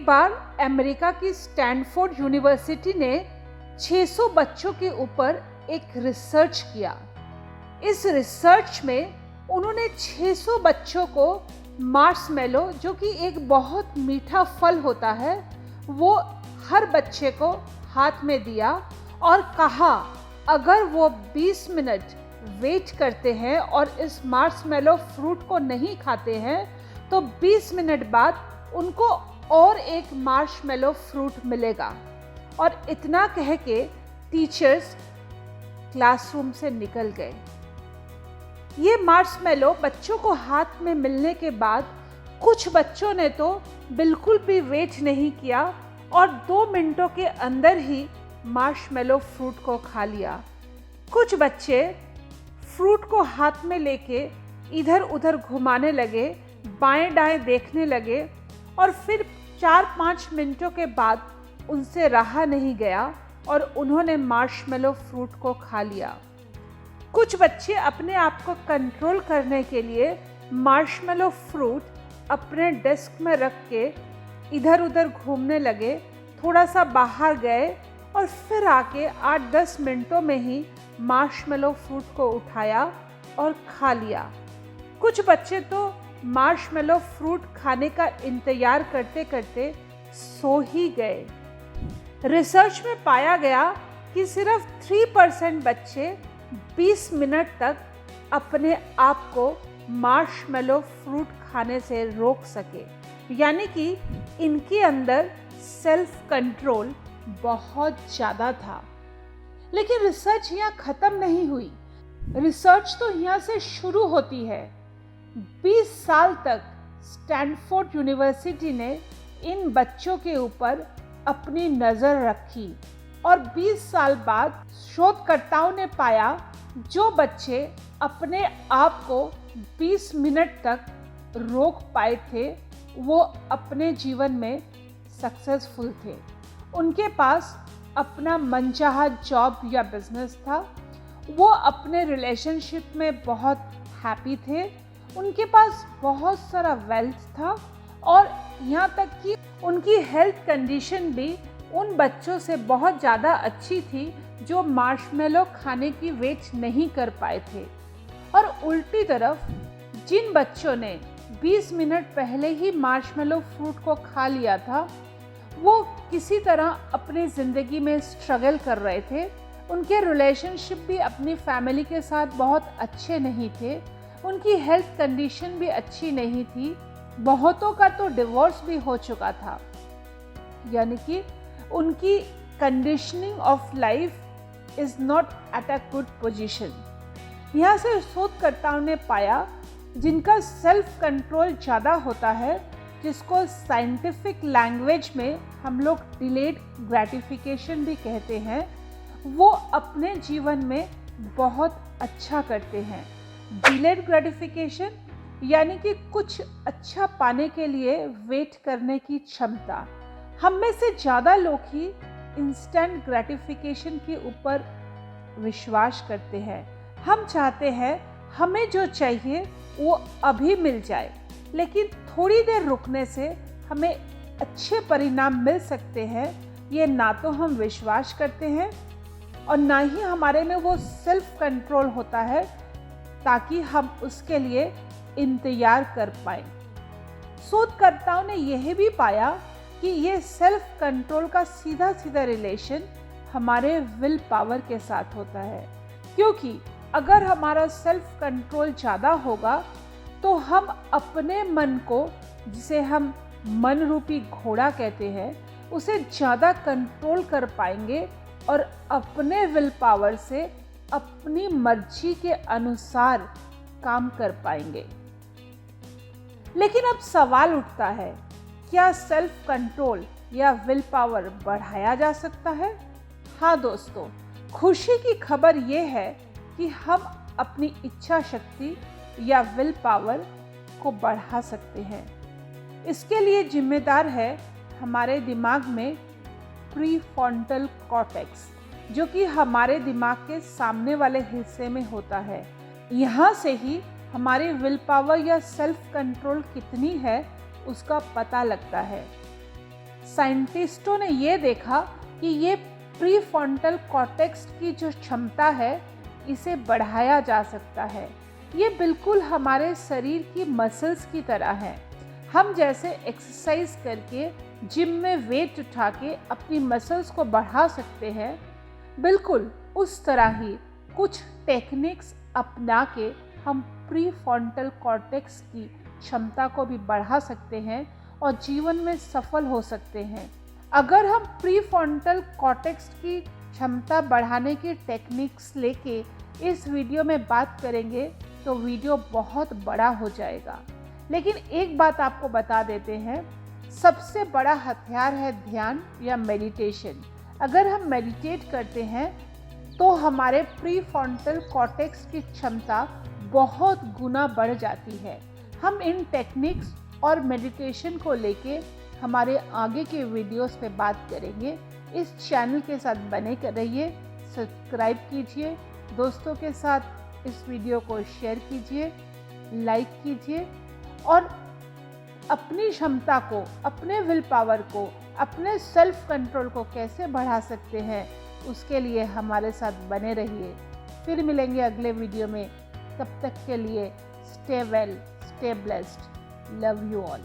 बार America की Stanford university ने 600 बच्चों के ऊपर एक रिसर्च किया। इस रिसर्च में उन्होंने 600 बच्चों को मार्शमेलो, जो कि एक बहुत मीठा फल होता है, वो हर बच्चे को हाथ में दिया और कहा अगर वो 20 मिनट वेट करते हैं और इस मार्शमेलो फ्रूट को नहीं खाते हैं तो 20 मिनट बाद उनको और एक मार्शमेलो फ्रूट मिलेगा। और इतना कह के टीचर्स क्लासरूम से निकल गए। ये मार्शमेलो बच्चों को हाथ में मिलने के बाद कुछ बच्चों ने तो बिल्कुल भी वेट नहीं किया और 2 मिनटों के अंदर ही मार्शमेलो फ्रूट को खा लिया। कुछ बच्चे फ्रूट को हाथ में लेके इधर उधर घुमाने लगे, बाएं दाएं देखने लगे और फिर 4-5 मिनटों के बाद उनसे रहा नहीं गया और उन्होंने मार्शमेलो फ्रूट को खा लिया। कुछ बच्चे अपने आप को कंट्रोल करने के लिए मार्शमेलो फ्रूट अपने डेस्क में रख के इधर उधर घूमने लगे, थोड़ा सा बाहर गए और फिर आके 8-10 मिनटों में ही मार्शमेलो फ्रूट को उठाया और खा लिया। कुछ बच्चे तो मार्शमेलो फ्रूट खाने का इंतजार करते करते सो ही गए। रिसर्च में पाया गया कि सिर्फ 3% बच्चे 20 मिनट तक अपने आप को मार्शमेलो फ्रूट खाने से रोक सके, यानी कि इनके अंदर सेल्फ कंट्रोल बहुत ज़्यादा था। लेकिन रिसर्च यहाँ ख़त्म नहीं हुई। रिसर्च तो यहाँ से शुरू होती है। 20 साल तक स्टैनफोर्ड यूनिवर्सिटी ने इन बच्चों के ऊपर अपनी नज़र रखी और 20 साल बाद शोधकर्ताओं ने पाया जो बच्चे अपने आप को 20 मिनट तक रोक पाए थे वो अपने जीवन में सक्सेसफुल थे। उनके पास अपना मनचाहा जॉब या बिजनेस था, वो अपने रिलेशनशिप में बहुत हैप्पी थे, उनके पास बहुत सारा वेल्थ था और यहाँ तक कि उनकी हेल्थ कंडीशन भी उन बच्चों से बहुत ज़्यादा अच्छी थी जो मार्शमेलो खाने की वेट नहीं कर पाए थे। और उल्टी तरफ जिन बच्चों ने 20 मिनट पहले ही मार्शमेलो फ्रूट को खा लिया था वो किसी तरह अपनी ज़िंदगी में स्ट्रगल कर रहे थे, उनके रिलेशनशिप भी अपनी फैमिली के साथ बहुत अच्छे नहीं थे, उनकी हेल्थ कंडीशन भी अच्छी नहीं थी, बहुतों का तो डिवोर्स भी हो चुका था, यानी कि उनकी conditioning of life is not at a good position. यहाँ से शोधकर्ताओं ने पाया जिनका सेल्फ कंट्रोल ज़्यादा होता है, जिसको साइंटिफिक लैंग्वेज में हम लोग डिलेड ग्रेटिफिकेशन भी कहते हैं, वो अपने जीवन में बहुत अच्छा करते हैं। डिलेड ग्रेटिफिकेशन यानी कि कुछ अच्छा पाने के लिए वेट करने की क्षमता। हम में से ज़्यादा लोग ही इंस्टेंट ग्रेटिफिकेशन के ऊपर विश्वास करते हैं। हम चाहते हैं हमें जो चाहिए वो अभी मिल जाए, लेकिन थोड़ी देर रुकने से हमें अच्छे परिणाम मिल सकते हैं, ये ना तो हम विश्वास करते हैं और ना ही हमारे में वो सेल्फ कंट्रोल होता है ताकि हम उसके लिए इंतजार कर पाएं। शोधकर्ताओं ने यह भी पाया कि ये सेल्फ कंट्रोल का सीधा सीधा रिलेशन हमारे विल पावर के साथ होता है, क्योंकि अगर हमारा सेल्फ कंट्रोल ज़्यादा होगा तो हम अपने मन को, जिसे हम मन रूपी घोड़ा कहते हैं, उसे ज़्यादा कंट्रोल कर पाएंगे और अपने विल पावर से अपनी मर्जी के अनुसार काम कर पाएंगे। लेकिन अब सवाल उठता है, क्या सेल्फ कंट्रोल या विल पावर बढ़ाया जा सकता है? हाँ दोस्तों, खुशी की खबर ये है कि हम अपनी इच्छा शक्ति या विल पावर को बढ़ा सकते हैं। इसके लिए जिम्मेदार है हमारे दिमाग में प्रीफ्रंटल कॉर्टेक्स, जो कि हमारे दिमाग के सामने वाले हिस्से में होता है। यहाँ से ही हमारी विल पावर या सेल्फ कंट्रोल कितनी है उसका पता लगता है। साइंटिस्टों ने ये देखा कि ये प्रीफ्रंटल कॉर्टेक्स की जो क्षमता है इसे बढ़ाया जा सकता है। ये बिल्कुल हमारे शरीर की मसल्स की तरह है। हम जैसे एक्सरसाइज करके जिम में वेट उठा के अपनी मसल्स को बढ़ा सकते हैं, बिल्कुल उस तरह ही कुछ टेक्निक्स अपना के हम प्रीफ्रंटल कॉर्टेक्स की क्षमता को भी बढ़ा सकते हैं और जीवन में सफल हो सकते हैं। अगर हम प्रीफ्रंटल कॉर्टेक्स की क्षमता बढ़ाने की टेक्निक्स लेके इस वीडियो में बात करेंगे तो वीडियो बहुत बड़ा हो जाएगा। लेकिन एक बात आपको बता देते हैं, सबसे बड़ा हथियार है ध्यान या मेडिटेशन। अगर हम मेडिटेट करते हैं तो हमारे प्रीफ्रंटल कॉर्टेक्स की क्षमता बहुत गुना बढ़ जाती है। हम इन टेक्निक्स और मेडिटेशन को लेके हमारे आगे के वीडियोस पे बात करेंगे। इस चैनल के साथ बने रहिए, सब्सक्राइब कीजिए, दोस्तों के साथ इस वीडियो को शेयर कीजिए, लाइक कीजिए और अपनी क्षमता को, अपने विल पावर को, अपने सेल्फ कंट्रोल को कैसे बढ़ा सकते हैं उसके लिए हमारे साथ बने रहिए। फिर मिलेंगे अगले वीडियो में। तब तक के लिए stay well, stay blessed, love you all.